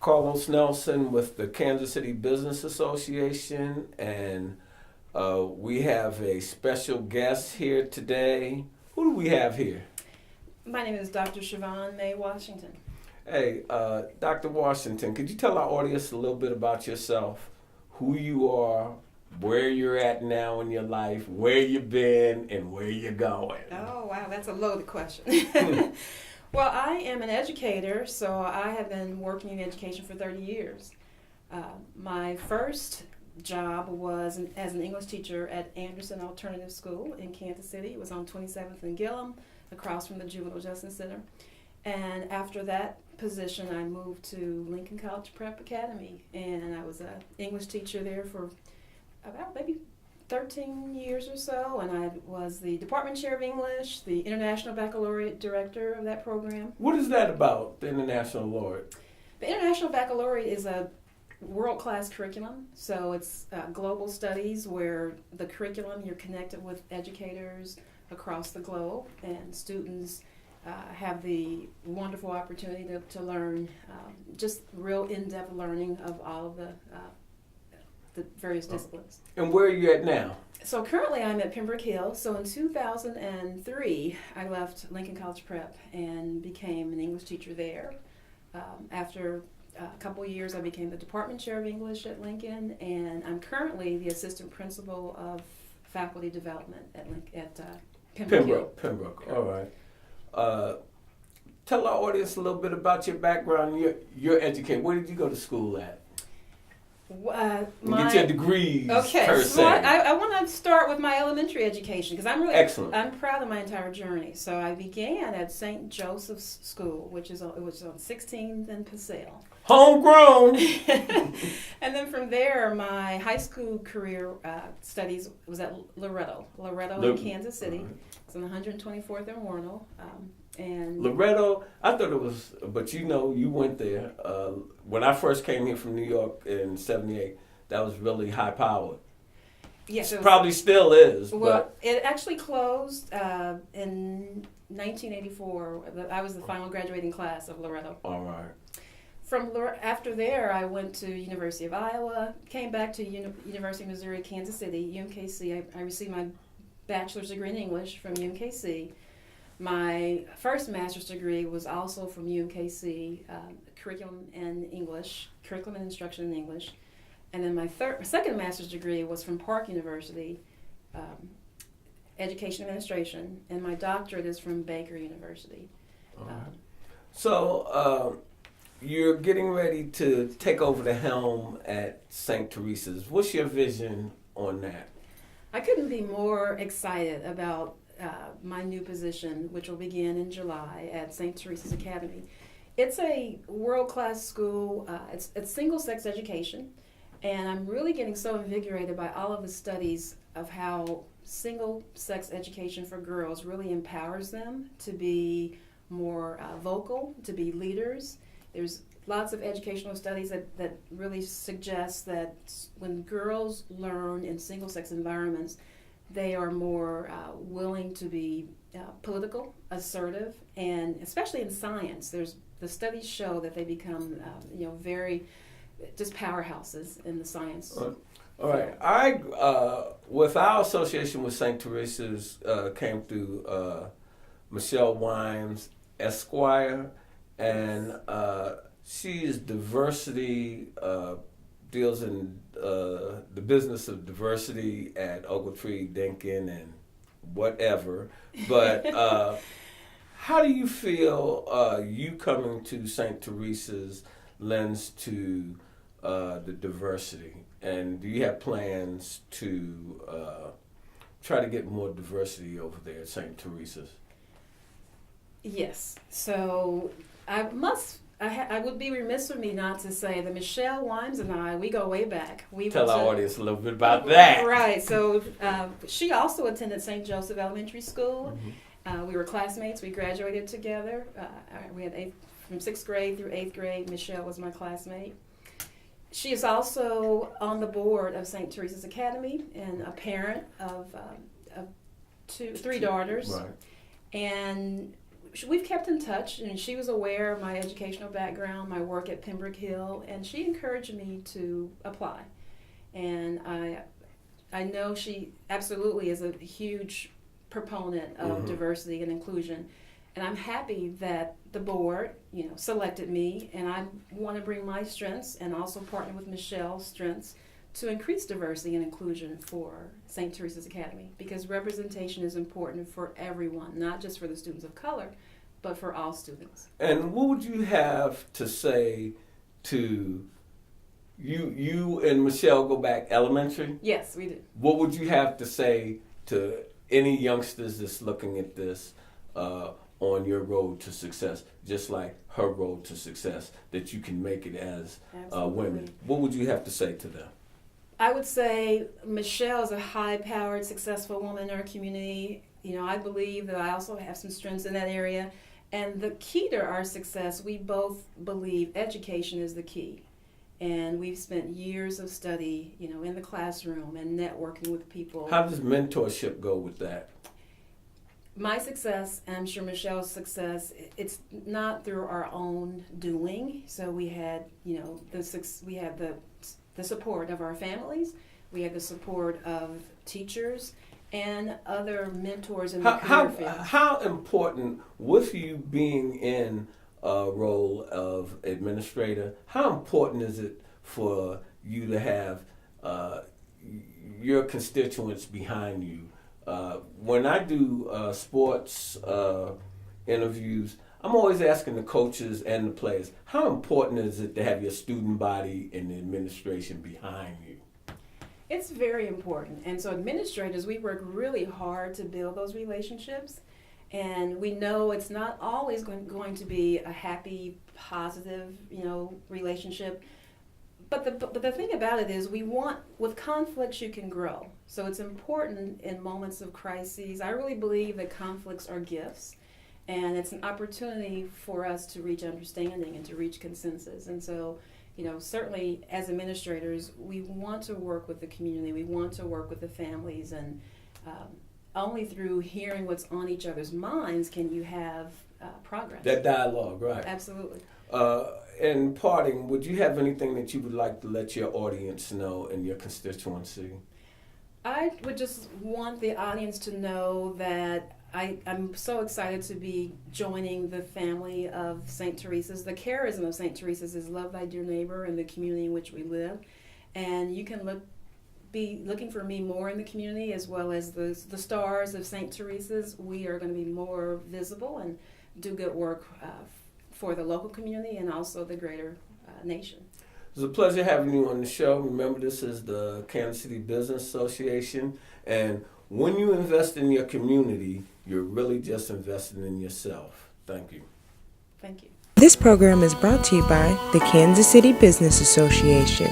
Carlos Nelson with the Kansas City Business Association, and we have a special guest here today. Who do we have here? My name is Dr. Siobhan May Washington. Hey, Dr. Washington, could you tell our audience a little bit about yourself, who you are, where you're at now in your life, where you've been, and where you're going? Oh, wow, that's a loaded question. Well, I am an educator, so I have been working in education for 30 years. My first job was as an English teacher at Anderson Alternative School in Kansas City. It was on 27th and Gillum, across from the Juvenile Justice Center. And after that position, I moved to Lincoln College Preparatory, and I was an English teacher there for about maybe 13 years or so, and I was the department chair of English, the International Baccalaureate director of that program. What is that about, the International Laureate? The International Baccalaureate is a world-class curriculum, so it's global studies where the curriculum, you're connected with educators across the globe, and students have the wonderful opportunity to learn just real in-depth learning of all of the various disciplines. And where are you at now? So currently I'm at Pembroke Hill. So in 2003, I left Lincoln College Prep and became an English teacher there. After a couple of years, I became the department chair of English at Lincoln, and I'm currently the assistant principal of faculty development at Pembroke. Pembroke. All right. Tell our audience a little bit about your background. You're educated. Where did you go to school at? Get your degrees. Okay, per so se. I want to start with my elementary education because Excellent. I'm proud of my entire journey. So I began at St. Joseph's School, which was on 16th and Passale. Homegrown. And then from there, my high school career studies was at Loretto in Kansas City. It's on 124th and Warnell. And Loretto, I thought it was, but you went there. When I first came here from New York in '78, that was really high powered. yes, Probably still is. Well, it actually closed in 1984. I was the final graduating class of Loretto. All right. After there, I went to University of Iowa, came back to University of Missouri, Kansas City, UMKC. I received my bachelor's degree in English from UMKC. My first master's degree was also from UMKC, curriculum and instruction in English. And then my second master's degree was from Park University, education administration, and my doctorate is from Baker University. All right. So you're getting ready to take over the helm at St. Teresa's. What's your vision on that? I couldn't be more excited about my new position, which will begin in July at St. Teresa's Academy. It's a world-class school. It's single-sex education, and I'm really getting so invigorated by all of the studies of how single-sex education for girls really empowers them to be more vocal, to be leaders. There's lots of educational studies that really suggest that when girls learn in single-sex environments, they are more willing to be political, assertive, and especially in science, the studies show that they become, very just powerhouses in the science. All right. With our association with St. Teresa's, came through Michelle Wimes, Esquire, and she is diversity. Deals in the business of diversity at Ogletree, Lincoln, and whatever. But how do you feel you coming to St. Teresa's lends to the diversity? And do you have plans to try to get more diversity over there at St. Teresa's? Yes. So I would be remiss of me not to say that Michelle Wimes and I, we go way back. Tell our audience a little bit about that. Right. So she also attended St. Joseph Elementary School. Mm-hmm. We were classmates. We graduated together. We had from 6th grade through 8th grade. Michelle was my classmate. She is also on the board of St. Teresa's Academy and a parent of three daughters. Right. And we've kept in touch, and she was aware of my educational background, my work at Pembroke Hill, and she encouraged me to apply. And I know she absolutely is a huge proponent of diversity and inclusion, and I'm happy that the board, selected me, and I want to bring my strengths and also partner with Michelle's strengths to increase diversity and inclusion for St. Teresa's Academy, because representation is important for everyone, not just for the students of color, but for all students. And what would you have to say to you and Michelle go back elementary? Yes, we do. What would you have to say to any youngsters that's looking at this on your road to success, just like her road to success, that you can make it as women? What would you have to say to them? I would say Michelle is a high-powered, successful woman in our community. I believe that I also have some strengths in that area. And the key to our success, we both believe education is the key. And we've spent years of study, in the classroom and networking with people. How does mentorship go with that? My success, and I'm sure Michelle's success, it's not through our own doing. So we had, we had the support of our families, we had the support of teachers and other mentors in the career field. How important, with you being in a role of administrator, how important is it for you to have your constituents behind you? When I do sports interviews, I'm always asking the coaches and the players, how important is it to have your student body and the administration behind you? It's very important. And so administrators, we work really hard to build those relationships. And we know it's not always going to be a happy, positive, relationship. But the thing about it is with conflicts you can grow. So it's important in moments of crises. I really believe that conflicts are gifts. And it's an opportunity for us to reach understanding and to reach consensus. And so, certainly as administrators, we want to work with the community. We want to work with the families. And only through hearing what's on each other's minds can you have progress. That dialogue, right. Absolutely. In parting, would you have anything that you would like to let your audience know and your constituency? I would just want the audience to know that I'm so excited to be joining the family of St. Teresa's. The charism of St. Teresa's is love thy dear neighbor in the community in which we live. And you can be looking for me more in the community, as well as the stars of St. Teresa's. We are going to be more visible and do good work for the local community and also the greater nation. It was a pleasure having you on the show. Remember, this is the Kansas City Business Association, and when you invest in your community, you're really just investing in yourself. Thank you. Thank you. This program is brought to you by the Kansas City Business Association.